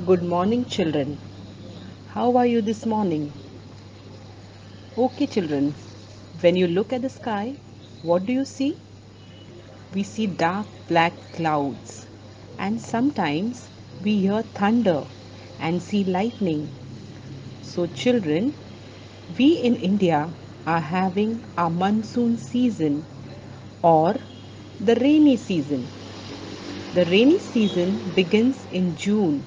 Good morning, children. How are you this morning? Okay, children. When you look at the sky, what do you see? We see dark black clouds, and sometimes we hear thunder and see lightning. So, children, we in India are having a monsoon season or the rainy season. The rainy season begins in June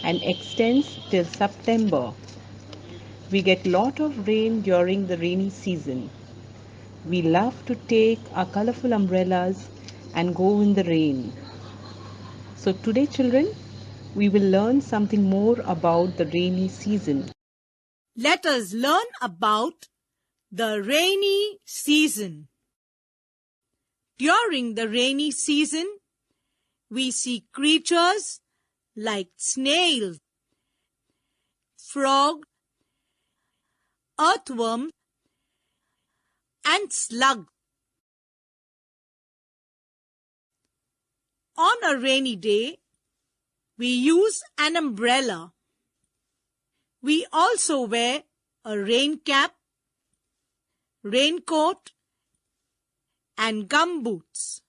and extends till September. We get lot of rain during the rainy season. We love to take our colorful umbrellas and go in the rain. So today children, we will learn something more about the rainy season. Let us learn about the rainy season. During the rainy season, we see creatures like snails, frogs, earthworms, and slugs. On a rainy day, we use an umbrella. We also wear a rain cap, raincoat, and gumboots.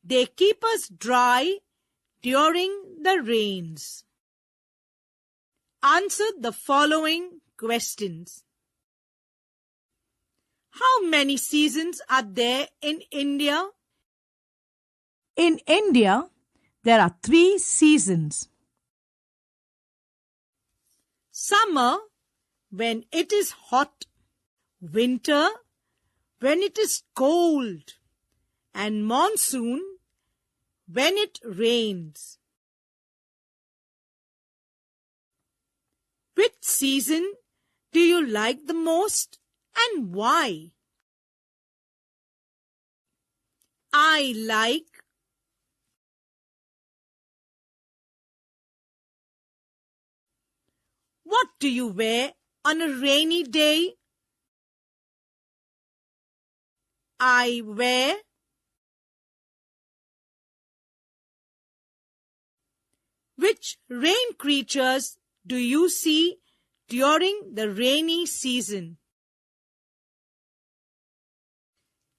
They keep us dry during the rains. Answer the following questions. How many seasons are there in India? In India, there are 3 seasons. Summer, when it is hot. Winter, when it is cold. And monsoon, when it rains. Which season do you like the most and why? I like What do you wear on a rainy day? I wear Which rain creatures do you see during the rainy season?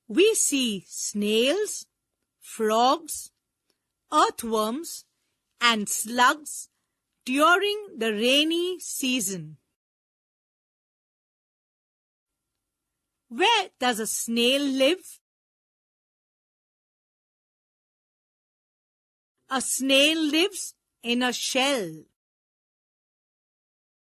We see snails, frogs, earthworms, and slugs during the rainy season. Where does a snail live? A snail lives in a shell.